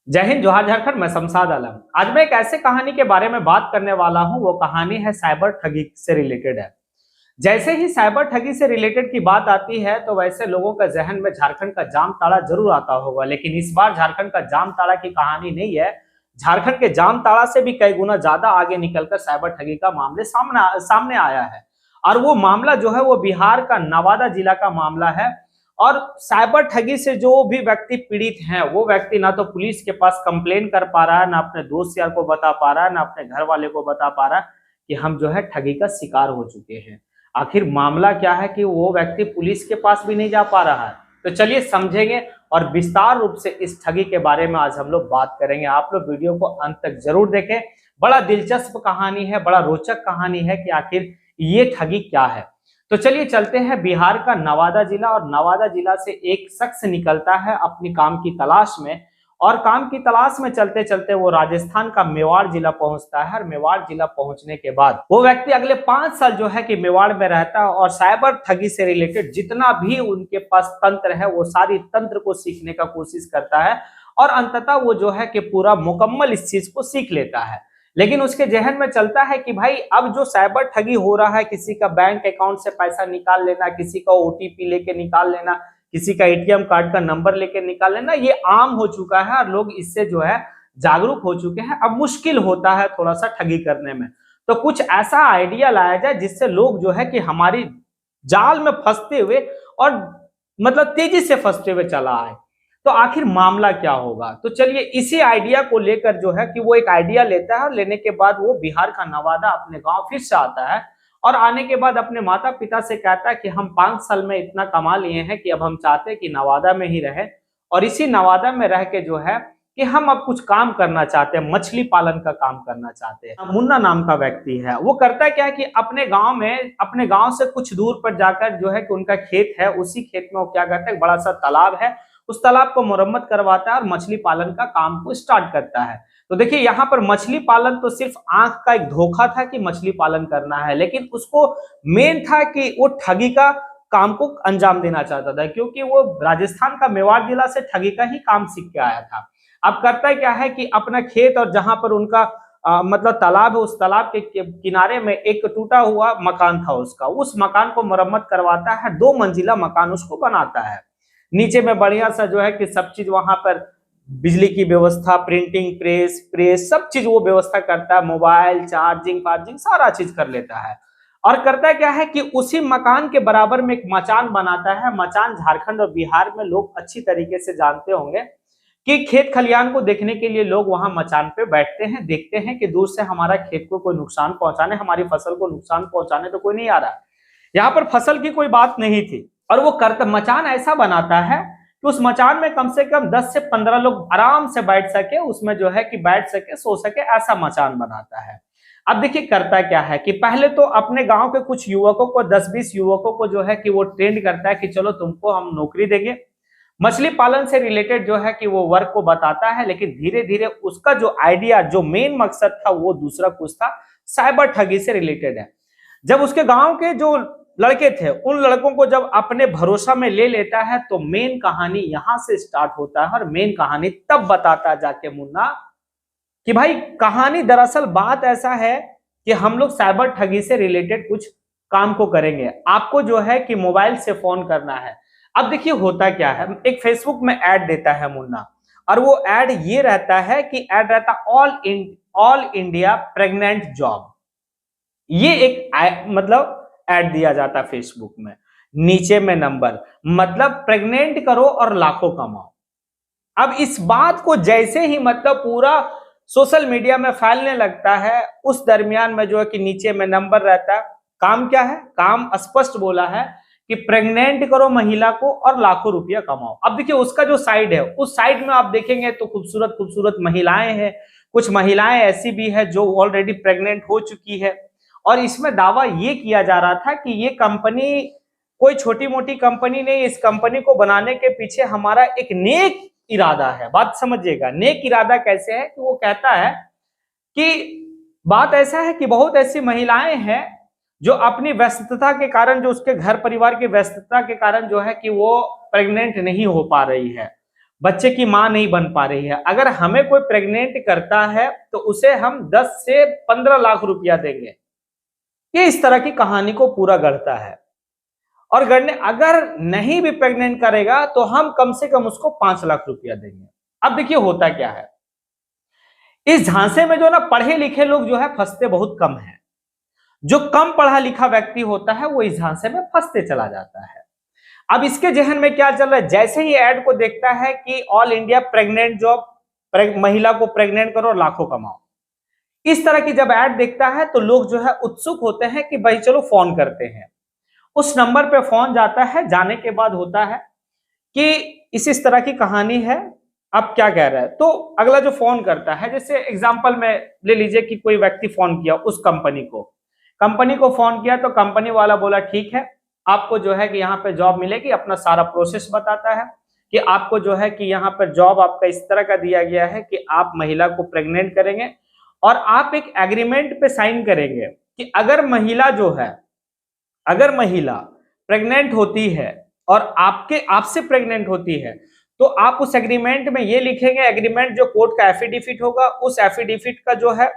जय हिंद, जोहार झारखंड। मैं शमशाद आलम। आज मैं एक ऐसे कहानी के बारे में बात करने वाला हूं। वो कहानी है साइबर ठगी से रिलेटेड है। जैसे ही साइबर ठगी से रिलेटेड की बात आती है तो वैसे लोगों का जहन में झारखंड का जामताड़ा जरूर आता होगा, लेकिन इस बार झारखंड का जामताड़ा की कहानी नहीं है। झारखंड के जामताड़ा से भी कई गुना ज्यादा आगे निकलकर साइबर ठगी का मामले सामने आया है। और वो मामला जो है वो बिहार का नवादा जिला का मामला है। और साइबर ठगी से जो भी व्यक्ति पीड़ित हैं, वो व्यक्ति ना तो पुलिस के पास कंप्लेन कर पा रहा है, ना अपने दोस्त यार को बता पा रहा है, ना अपने घर वाले को बता पा रहा है कि हम जो है ठगी का शिकार हो चुके हैं। आखिर मामला क्या है कि वो व्यक्ति पुलिस के पास भी नहीं जा पा रहा है। तो चलिए समझेंगे और विस्तार रूप से इस ठगी के बारे में आज हम लोग बात करेंगे। आप लोग वीडियो को अंत तक जरूर देखें। बड़ा दिलचस्प कहानी है, बड़ा रोचक कहानी है कि आखिर ये ठगी क्या है। तो चलिए चलते हैं बिहार का नवादा जिला। और नवादा जिला से एक शख्स निकलता है अपनी काम की तलाश में, और काम की तलाश में चलते चलते वो राजस्थान का मेवाड़ जिला पहुंचता है। और मेवाड़ जिला पहुंचने के बाद वो व्यक्ति अगले 5 साल जो है कि मेवाड़ में रहता है और साइबर ठगी से रिलेटेड जितना भी उनके पास तंत्र है वो सारी तंत्र को सीखने का कोशिश करता है। और अंततः वो जो है कि पूरा मुकम्मल इस चीज को सीख लेता है। लेकिन उसके जहन में चलता है कि भाई अब जो साइबर ठगी हो रहा है, किसी का बैंक अकाउंट से पैसा निकाल लेना, किसी का ओटीपी लेके निकाल लेना, किसी का एटीएम कार्ड का नंबर लेके निकाल लेना, ये आम हो चुका है और लोग इससे जो है जागरूक हो चुके हैं। अब मुश्किल होता है थोड़ा सा ठगी करने में। तो कुछ ऐसा आइडिया लाया जाए जिससे लोग जो है कि हमारी जाल में फंसते हुए और मतलब तेजी से फंसते हुए चला आए। तो आखिर मामला क्या होगा, तो चलिए इसी आइडिया को लेकर जो है कि वो एक आइडिया लेता है और लेने के बाद वो बिहार का नवादा अपने गांव फिर से आता है। और आने के बाद अपने माता पिता से कहता है कि हम 5 साल में इतना कमा लिए हैं कि अब हम चाहते हैं कि नवादा में ही रहे, और इसी नवादा में रह के जो है कि हम अब कुछ काम करना चाहते हैं, मछली पालन का काम करना चाहते हैं। मुन्ना नाम का व्यक्ति है, वो करता है क्या है कि अपने गांव में, अपने गांव से कुछ दूर पर जाकर जो है कि उनका खेत है, उसी खेत में वो क्या करता है, बड़ा सा तालाब है, उस तालाब को मुरम्मत करवाता है और मछली पालन का काम को स्टार्ट करता है। तो देखिए यहाँ पर मछली पालन तो सिर्फ आंख का एक धोखा था कि मछली पालन करना है, लेकिन उसको मेन था कि वो ठगी का काम को अंजाम देना चाहता था, क्योंकि वो राजस्थान का मेवाड़ जिला से ठगी का ही काम सीख के आया था। अब करता क्या है कि अपना खेत और जहां पर उनका मतलब तालाब है, उस तालाब के किनारे में एक टूटा हुआ मकान था उसका, उस मकान को मरम्मत करवाता है, 2 मंजिला मकान उसको बनाता है। नीचे में बढ़िया सा जो है कि सब चीज वहां पर बिजली की व्यवस्था, प्रिंटिंग प्रेस सब चीज वो व्यवस्था करता है, मोबाइल चार्जिंग फार्जिंग सारा चीज कर लेता है। और करता क्या है कि उसी मकान के बराबर में एक मचान बनाता है। मचान झारखंड और बिहार में लोग अच्छी तरीके से जानते होंगे कि खेत खलियान को देखने के लिए लोग वहां मचान पे बैठते हैं, देखते हैं कि दूर से हमारा खेत को कोई नुकसान पहुंचाने, हमारी फसल को नुकसान पहुंचाने तो कोई नहीं आ रहा। यहाँ पर फसल की कोई बात नहीं थी। और वो मचान ऐसा बनाता है कि उस मचान में कम से कम 10 से 15 लोग आराम से बैठ सके, उसमें जो है कि बैठ सके, सो सके, ऐसा मचान बनाता है। अब देखिए करता क्या है कि पहले तो अपने गांव के कुछ युवकों को, 10-20 युवकों को जो है कि वो ट्रेंड करता है कि चलो तुमको हम नौकरी देंगे, मछली पालन से रिलेटेड जो है कि वो वर्क को बताता है। लेकिन धीरे धीरे उसका जो आइडिया, जो मेन मकसद था, वो दूसरा कुछ था, साइबर ठगी से रिलेटेड है। जब उसके गांव के जो लड़के थे, उन लड़कों को जब अपने भरोसा में ले लेता है, तो मेन कहानी यहां से स्टार्ट होता है। और मेन कहानी तब बताता है जाके मुन्ना कि भाई कहानी दरअसल बात ऐसा है कि हम लोग साइबर ठगी से रिलेटेड कुछ काम को करेंगे, आपको जो है कि मोबाइल से फोन करना है। अब देखिए होता क्या है, एक फेसबुक में ऐड देता है मुन्ना, और वो ऐड ये रहता है कि ऐड रहता ऑल इंडिया प्रेग्नेंट जॉब। ये एक मतलब ऐड दिया जाता फेसबुक में, नीचे में नंबर, मतलब प्रेग्नेंट करो और लाखों कमाओ। अब इस बात को जैसे ही मतलब पूरा सोशल मीडिया में फैलने लगता है, उस दरमियान में जो है कि नीचे में नंबर रहता है। काम क्या है, काम स्पष्ट बोला है कि प्रेग्नेंट करो महिला को और लाखों रुपया कमाओ। अब देखिए उसका जो साइड है, उस साइड में आप देखेंगे तो खूबसूरत खूबसूरत महिलाएं हैं, कुछ महिलाएं ऐसी भी है जो ऑलरेडी प्रेग्नेंट हो चुकी है। और इसमें दावा ये किया जा रहा था कि ये कंपनी कोई छोटी मोटी कंपनी नहीं, इस कंपनी को बनाने के पीछे हमारा एक नेक इरादा है। बात समझिएगा, नेक इरादा कैसे है कि वो कहता है कि बात ऐसा है कि बहुत ऐसी महिलाएं हैं जो अपनी व्यस्तता के कारण, जो उसके घर परिवार की व्यस्तता के कारण जो है कि वो प्रेग्नेंट नहीं हो पा रही है। बच्चे की मां नहीं बन पा रही है, अगर हमें कोई प्रेग्नेंट करता है तो उसे हम 10 से 15 लाख रुपया देंगे। ये इस तरह की कहानी को पूरा गढ़ता है। और गढ़ने अगर नहीं भी प्रेग्नेंट करेगा तो हम कम से कम उसको 5 लाख रुपया देंगे। अब देखिए होता क्या है, इस झांसे में जो ना पढ़े लिखे लोग जो है फंसते बहुत कम है। जो कम पढ़ा लिखा व्यक्ति होता है वो इस झांसे में फंसते चला जाता है। अब इसके जहन में क्या चल रहा है, जैसे ही ऐड को देखता है कि ऑल इंडिया प्रेग्नेंट जॉब, महिला को प्रेग्नेंट करो लाखों कमाओ, इस तरह की जब ऐड देखता है तो लोग जो है उत्सुक होते हैं कि भाई चलो फोन करते हैं। उस नंबर पे फोन जाता है, जाने के बाद होता है कि इस तरह की कहानी है, अब क्या कह रहा है। तो अगला जो फोन करता है, जैसे एग्जांपल में ले लीजिए कि कोई व्यक्ति फोन किया उस कंपनी को फोन किया, तो कंपनी वाला बोला ठीक है आपको जो है कि यहाँ पे जॉब मिलेगी, अपना सारा प्रोसेस बताता है कि आपको जो है कि यहाँ पर जॉब आपका इस तरह का दिया गया है कि आप महिला को प्रेग्नेंट करेंगे और आप एक एग्रीमेंट पे साइन करेंगे कि अगर महिला प्रेग्नेंट होती है और आपसे प्रेग्नेंट होती है तो आप उस एग्रीमेंट में ये लिखेंगे, एग्रीमेंट जो कोर्ट का एफिडेविट होगा, उस एफिडेविट का जो है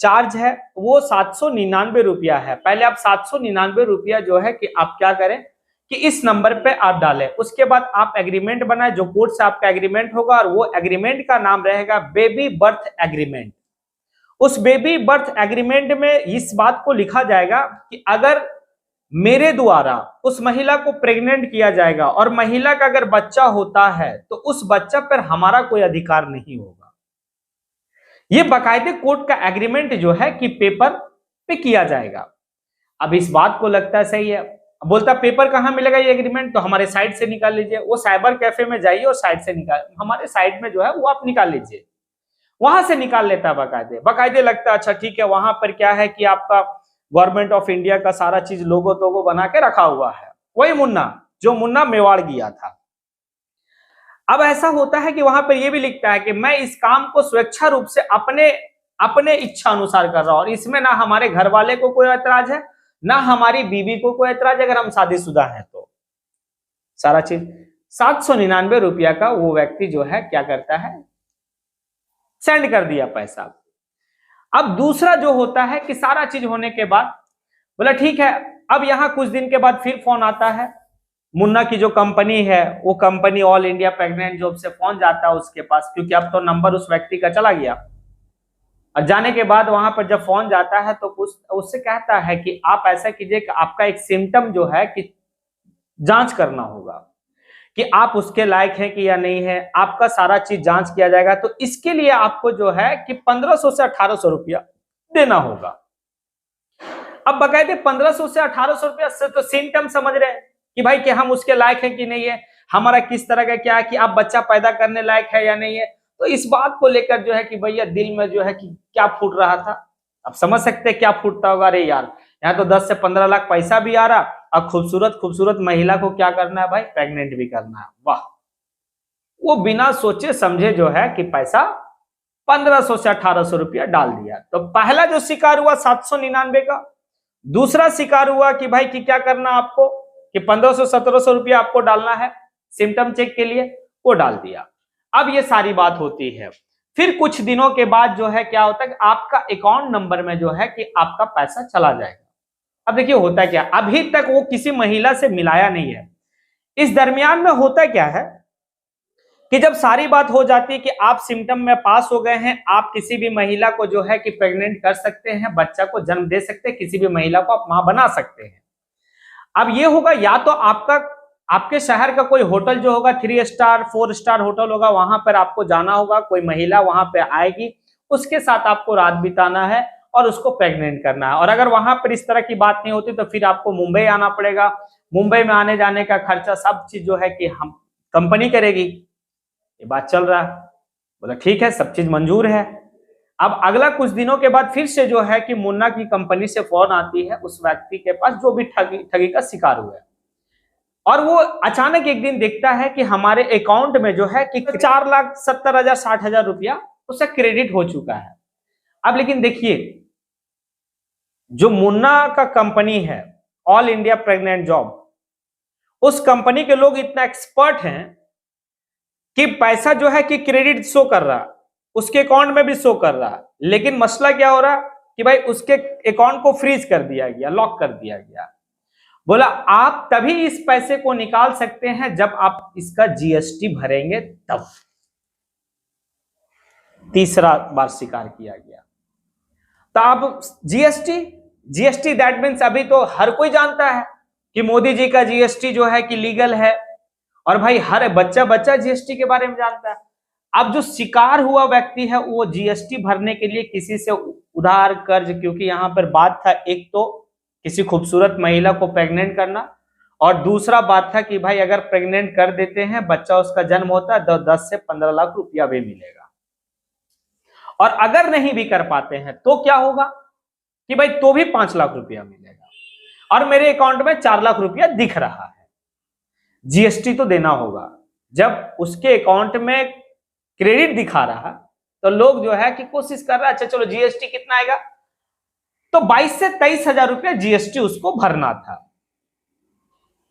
चार्ज है वो 799 रुपया है। पहले आप 799 रुपया जो है कि आप क्या करें कि इस नंबर पे आप डालें, उसके बाद आप एग्रीमेंट बनाए जो कोर्ट से आपका एग्रीमेंट होगा, और वो एग्रीमेंट का नाम रहेगा बेबी बर्थ एग्रीमेंट। उस बेबी बर्थ एग्रीमेंट में इस बात को लिखा जाएगा कि अगर मेरे द्वारा उस महिला को प्रेग्नेंट किया जाएगा और महिला का अगर बच्चा होता है तो उस बच्चा पर हमारा कोई अधिकार नहीं होगा। ये बाकायदे कोर्ट का एग्रीमेंट जो है कि पेपर पे किया जाएगा। अब इस बात को लगता है सही है, बोलता पेपर कहां मिलेगा ये एग्रीमेंट, तो हमारे साइट से निकाल लीजिए। वो साइबर कैफे में जाइए और साइट से हमारे साइट में जो है वो आप निकाल लीजिए, वहां से निकाल लेता है बाकायदे लगता है अच्छा ठीक है। वहां पर क्या है कि आपका गवर्नमेंट ऑफ इंडिया का सारा चीज लोगो बना के रखा हुआ है, वही मुन्ना मेवाड़ गया था। अब ऐसा होता है कि वहां पर यह भी लिखता है कि मैं इस काम को स्वेच्छा रूप से अपने इच्छा अनुसार कर रहा हूं और इसमें ना हमारे घर वाले को कोई ऐतराज है ना हमारी बीवी को कोई ऐतराज है, अगर हम शादीशुदा हैं तो। सारा चीज 799 रुपया का वो व्यक्ति जो है क्या करता है, सेंड कर दिया पैसा। अब दूसरा जो होता है कि सारा चीज होने के बाद बोला ठीक है। अब यहां कुछ दिन के बाद फिर फोन आता है, मुन्ना की जो कंपनी है वो company all India pregnant job से फोन जाता है उसके पास, क्योंकि अब तो नंबर उस व्यक्ति का चला गया। और जाने के बाद वहां पर जब फोन जाता है तो उससे कहता है कि आप ऐसा कीजिए कि आपका एक सिम्टम जो है कि जांच करना होगा कि आप उसके लायक हैं कि या नहीं है, आपका सारा चीज जांच किया जाएगा। तो इसके लिए आपको जो है कि 1500 से 1800 रुपया देना होगा। अब बकायदे 1500 से 1800 रुपया से तो सिम्टम समझ रहे हैं कि भाई कि हम उसके लायक हैं कि नहीं है, हमारा किस तरह का क्या है कि आप बच्चा पैदा करने लायक है या नहीं है। तो इस बात को लेकर जो है कि भैया दिल में जो है कि क्या फूट रहा था, आप समझ सकते हैं क्या फूटता होगा। अरे यार यहाँ तो 10 से 15 लाख पैसा भी आ रहा और खूबसूरत महिला को क्या करना है भाई, प्रेग्नेंट भी करना है। वाह, वो बिना सोचे समझे जो है कि पैसा 1500 से 1800 रुपया डाल दिया। तो पहला जो शिकार हुआ 799 का, दूसरा शिकार हुआ कि भाई कि क्या करना आपको कि 1500-1700 रुपया आपको डालना है सिम्टम चेक के लिए, वो डाल दिया। अब ये सारी बात होती है। फिर कुछ दिनों के बाद जो है क्या होता है कि आपका अकाउंट नंबर में जो है कि आपका पैसा चला जाएगा। अब देखिए होता क्या, अभी तक वो किसी महिला से मिलाया नहीं है। इस दरमियान में होता क्या है कि जब सारी बात हो जाती है कि आप सिम्टम में पास हो गए हैं, आप किसी भी महिला को जो है कि प्रेग्नेंट कर सकते हैं, बच्चा को जन्म दे सकते हैं, किसी भी महिला को आप मां बना सकते हैं। अब ये होगा या तो आपके शहर का कोई होटल जो होगा 3 स्टार 4 स्टार होटल होगा, वहां पर आपको जाना होगा, कोई महिला वहां पे आएगी, उसके साथ आपको रात बिताना है और उसको प्रेग्नेंट करना है। और अगर वहां पर इस तरह की बात नहीं होती तो फिर आपको मुंबई आना पड़ेगा। मुंबई में आने जाने का खर्चा सब चीज जो है कि हम कंपनी करेगी। ये बात चल रहा है, बोला ठीक है सब चीज मंजूर है। अब अगला कुछ दिनों के बाद फिर से जो है कि मुन्ना की कंपनी से फोन आती है उस व्यक्ति के पास जो भी ठगी का शिकार हुआ है, और वो अचानक एक दिन देखता है कि हमारे अकाउंट में जो है कि 4,70,000-60,000 रुपया उसका क्रेडिट हो चुका है। अब लेकिन देखिए जो मुन्ना का कंपनी है ऑल इंडिया प्रेग्नेंट जॉब, उस कंपनी के लोग इतना एक्सपर्ट हैं कि पैसा जो है कि क्रेडिट शो कर रहा, उसके अकाउंट में भी शो कर रहा, लेकिन मसला क्या हो रहा कि भाई उसके अकाउंट को फ्रीज कर दिया गया, लॉक कर दिया गया। बोला आप तभी इस पैसे को निकाल सकते हैं जब आप इसका जीएसटी भरेंगे तब। तीसरा बार स्वीकार किया गया। तो अब जीएसटी दैट मीन्स अभी तो हर कोई जानता है कि मोदी जी का जीएसटी जो है कि लीगल है, और भाई हर बच्चा जीएसटी के बारे में जानता है। अब जो शिकार हुआ व्यक्ति है वो जीएसटी भरने के लिए किसी से उधार कर्ज, क्योंकि यहां पर बात था एक तो किसी खूबसूरत महिला को प्रेग्नेंट करना, और दूसरा बात था कि भाई अगर प्रेग्नेंट कर देते हैं, बच्चा उसका जन्म होता है तो 10 से 15 लाख रुपया भी मिलेगा। और अगर नहीं भी कर पाते हैं तो क्या होगा कि भाई तो भी 5 लाख रुपया मिलेगा, और मेरे अकाउंट में 4 लाख रुपया दिख रहा है। जीएसटी तो देना होगा। जब उसके अकाउंट में क्रेडिट दिखा रहा तो लोग जो है कि कोशिश कर रहा है, अच्छा चलो जीएसटी कितना आएगा, तो 22 से 23 हजार रुपया जीएसटी उसको भरना था।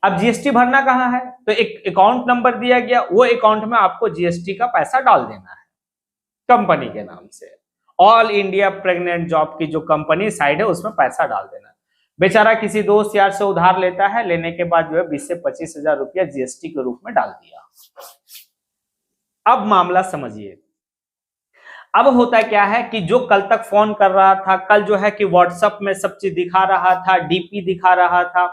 अब जीएसटी भरना कहां है, तो एक अकाउंट नंबर दिया गया, वो अकाउंट में आपको जीएसटी का पैसा डाल देना है कंपनी के नाम से। ऑल इंडिया प्रेग्नेंट जॉब की जो कंपनी साइड है उसमें पैसा डाल देना। बेचारा किसी दोस्त यार से उधार लेता है, लेने के बाद जो है 20 से 25 हजार रुपया जीएसटी के रूप में डाल दिया। अब मामला समझिए, अब होता क्या है कि जो कल तक फोन कर रहा था, कल जो है कि व्हाट्सएप में सब चीज दिखा रहा था, डीपी दिखा रहा था,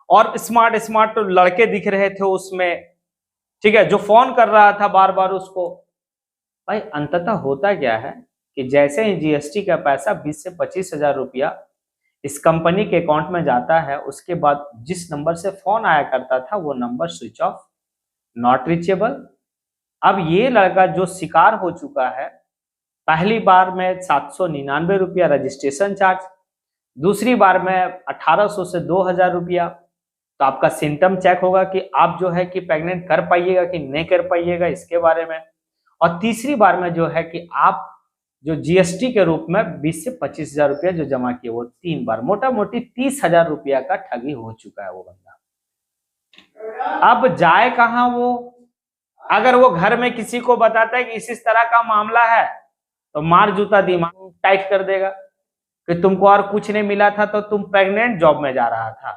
और स्मार्ट लड़के दिख रहे थे उसमें, ठीक है, जो फोन कर रहा था बार बार उसको। भाई अंततः होता क्या है कि जैसे ही जीएसटी का पैसा 20 से 25 हजार रुपया इस कंपनी के अकाउंट में जाता है, उसके बाद जिस नंबर से फोन आया करता था वो number switch off, not reachable. अब ये लड़का जो शिकार हो चुका है, पहली बार में 799 रुपया रजिस्ट्रेशन चार्ज, दूसरी बार में 1800 से 2000 रुपया। तो आपका सिम्टम चेक होगा कि आप जो है कि प्रेग्नेंट कर पाइएगा कि नहीं कर पाइएगा इसके बारे में। और तीसरी बार में जो है कि आप जो जीएसटी के रूप में 20 से 25 हजार रुपया जो जमा किए, वो 3 बार, मोटा मोटी 30 हजार रुपया का ठगी हो चुका है वो बंदा। अब जाए कहां वो? अगर वो घर में किसी को बताता है कि इस तरह का मामला है, तो मार जूता दिमाग टाइट कर देगा कि तुमको और कुछ नहीं मिला था, तो तुम प्रेग्नेंट जॉब में जा रहा था।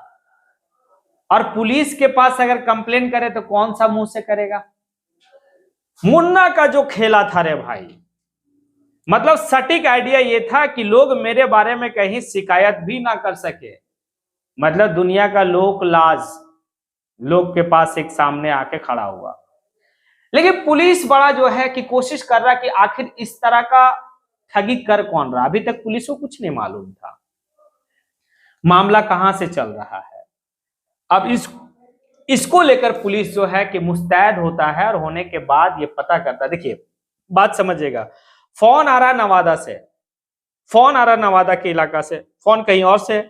और पुलिस के पास अगर कंप्लेन करे तो कौन सा मुंह से करेगा? मुन्ना का जो खेला था रे भाई, मतलब सटीक आइडिया ये था कि लोग मेरे बारे में कहीं शिकायत भी ना कर सके। मतलब दुनिया का लोक लाज लोग के पास एक सामने आके खड़ा हुआ। लेकिन पुलिस बड़ा जो है कि कोशिश कर रहा कि आखिर इस तरह का ठगी कर कौन रहा। अभी तक पुलिस को कुछ नहीं मालूम था मामला कहां से चल रहा है। अब इसको लेकर पुलिस जो है कि मुस्तैद होता है, और होने के बाद ये पता करता है। देखिए बात समझिएगा, फोन आ रहा है नवादा से, फोन आ रहा है नवादा के इलाका से, फोन कहीं और से,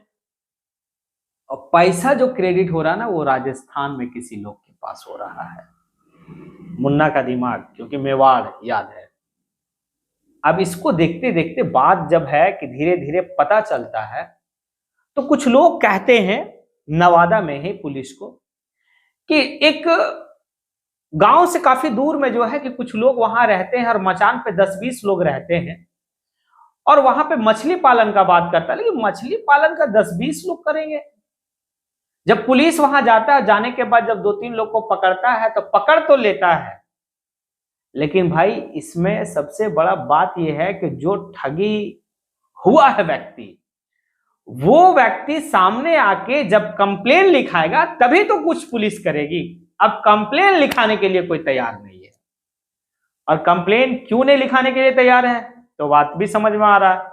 और पैसा जो क्रेडिट हो रहा है ना वो राजस्थान में किसी लोग के पास हो रहा है। मुन्ना का दिमाग, क्योंकि मेवाड़ याद है। अब इसको देखते देखते बात जब है कि धीरे धीरे पता चलता है, तो कुछ लोग कहते हैं नवादा में ही पुलिस को कि एक गांव से काफी दूर में जो है कि कुछ लोग वहां रहते हैं, और मचान पे 10-20 लोग रहते हैं, और वहां पे मछली पालन का बात करता है। लेकिन मछली पालन का 10-20 लोग करेंगे? जब पुलिस वहां जाता है, जाने के बाद जब 2-3 लोग को पकड़ता है तो पकड़ तो लेता है, लेकिन भाई इसमें सबसे बड़ा बात यह है कि जो ठगी हुआ है व्यक्ति, वो व्यक्ति सामने आके जब कंप्लेन लिखाएगा तभी तो कुछ पुलिस करेगी। अब कंप्लेन लिखाने के लिए कोई तैयार नहीं है, और कंप्लेन क्यों नहीं लिखाने के लिए तैयार है तो बात भी समझ में आ रहा है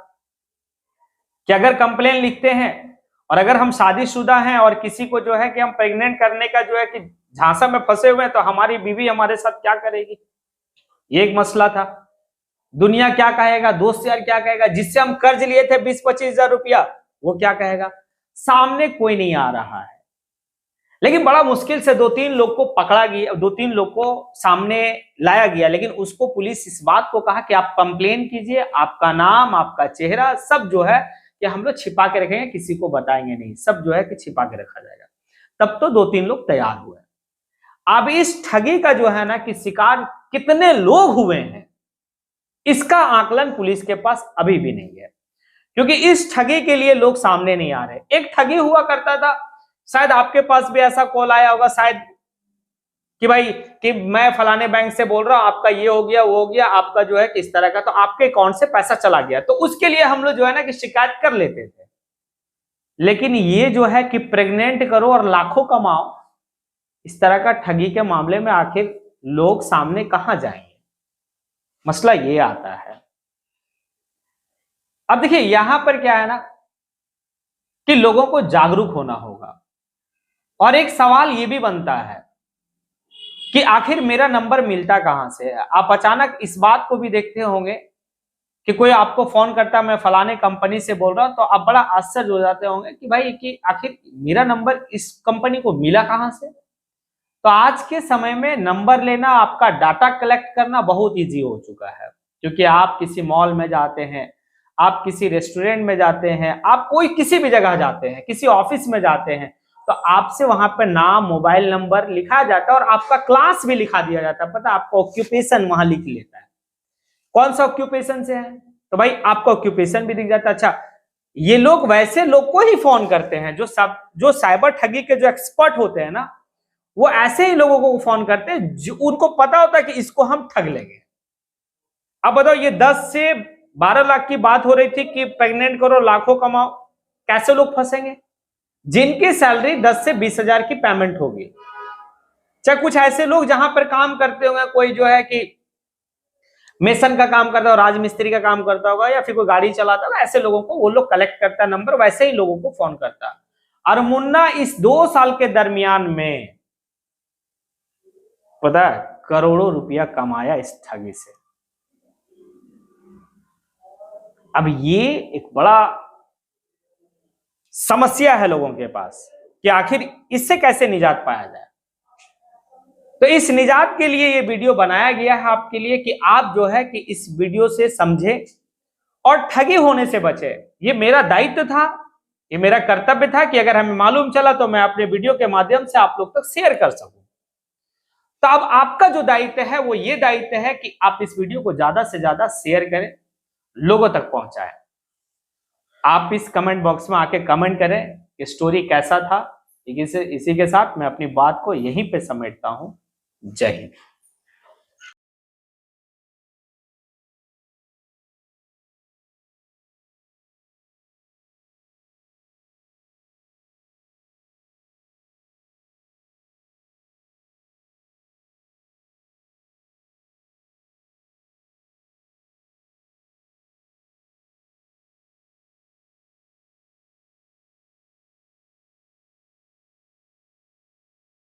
कि अगर कंप्लेन लिखते हैं, और अगर हम शादीशुदा हैं और किसी को जो है कि हम प्रेग्नेंट करने का जो है कि झांसा में फंसे हुए हैं, तो हमारी बीवी हमारे साथ क्या करेगी, ये एक मसला था। दुनिया क्या कहेगा, दोस्त यार क्या कहेगा, जिससे हम कर्ज लिए थे 20-25 हजार रुपया, वो क्या कहेगा। सामने कोई नहीं आ रहा है, लेकिन बड़ा मुश्किल से 2-3 लोग को पकड़ा गया, 2-3 लोग को सामने लाया गया। लेकिन उसको पुलिस इस बात को कहा कि आप कंप्लेन कीजिए, आपका नाम, आपका चेहरा सब जो है कि हम लोग छिपा के रखेंगे, किसी को बताएंगे नहीं, सब जो है कि छिपा के रखा जाएगा। तब तो 2-3 लोग तैयार हुए। अब इस ठगी का जो है ना कि शिकार कितने लोग हुए हैं, इसका आकलन पुलिस के पास अभी भी नहीं है, क्योंकि इस ठगी के लिए लोग सामने नहीं आ रहे। एक ठगी हुआ करता था, शायद आपके पास भी ऐसा कॉल आया होगा शायद, कि भाई कि मैं फलाने बैंक से बोल रहा हूं, आपका ये हो गया वो हो गया, आपका जो है किस तरह का, तो आपके अकाउंट से पैसा चला गया, तो उसके लिए हम लोग जो है ना कि शिकायत कर लेते थे। लेकिन ये जो है कि प्रेग्नेंट करो और लाखों कमाओ, इस तरह का ठगी के मामले में आखिर लोग सामने कहां जाएंगे, मसला ये आता है। अब देखिए यहां पर क्या है ना कि लोगों को जागरूक होना होगा, और एक सवाल ये भी बनता है कि आखिर मेरा नंबर मिलता कहां से है। आप अचानक इस बात को भी देखते होंगे कि कोई आपको फोन करता, मैं फलाने कंपनी से बोल रहा हूं, तो आप बड़ा आश्चर्य हो जाते होंगे कि भाई कि आखिर मेरा नंबर इस कंपनी को मिला कहां से। तो आज के समय में नंबर लेना, आपका डाटा कलेक्ट करना बहुत इजी हो चुका है, क्योंकि आप किसी मॉल में जाते हैं, आप किसी रेस्टोरेंट में जाते हैं, आप कोई किसी भी जगह जाते हैं, किसी ऑफिस में जाते हैं, तो आपसे वहां पर नाम, मोबाइल नंबर लिखा जाता है और आपका क्लास भी लिखा दिया जाता है। पता है, आपका ऑक्यूपेशन वहां लिख लेता है, कौन सा ऑक्यूपेशन से है, तो भाई आपका ऑक्यूपेशन भी दिख जाता है। अच्छा, ये लोग वैसे लोग को ही फोन करते हैं जो साइबर ठगी के जो एक्सपर्ट होते हैं ना, वो ऐसे ही लोगों को फोन करते हैं जो उनको पता होता है कि इसको हम ठग लेंगे। अब बताओ, ये 10 से 12 लाख की बात हो रही थी कि प्रेग्नेंट करो लाखों कमाओ, कैसे लोग फंसेंगे जिनकी सैलरी 10 से 20 हजार की पेमेंट होगी। चाहे कुछ ऐसे लोग जहां पर काम करते होंगे, कोई जो है कि मेसन का काम करता होगा, राजमिस्त्री का काम करता होगा, या फिर कोई गाड़ी चलाता होगा, ऐसे लोगों को वो लोग कलेक्ट करता है नंबर, वैसे ही लोगों को फोन करता है। और मुन्ना इस 2 साल के दरमियान में पता है करोड़ों रुपया कमाया इस ठगी से। अब ये एक बड़ा समस्या है लोगों के पास कि आखिर इससे कैसे निजात पाया जाए। तो इस निजात के लिए ये वीडियो बनाया गया है आपके लिए, कि आप जो है कि इस वीडियो से समझे और ठगी होने से बचे। ये मेरा दायित्व था, ये मेरा कर्तव्य था कि अगर हमें मालूम चला तो मैं अपने वीडियो के माध्यम से आप लोग तक शेयर कर सकूं। तो अब आपका जो दायित्व है वो ये दायित्व है कि आप इस वीडियो को ज्यादा से ज्यादा शेयर करें, लोगों तक पहुंचाएं। आप इस कमेंट बॉक्स में आके कमेंट करें कि स्टोरी कैसा था। इसी के साथ मैं अपनी बात को यहीं पे समेटता हूं। जय हिंद।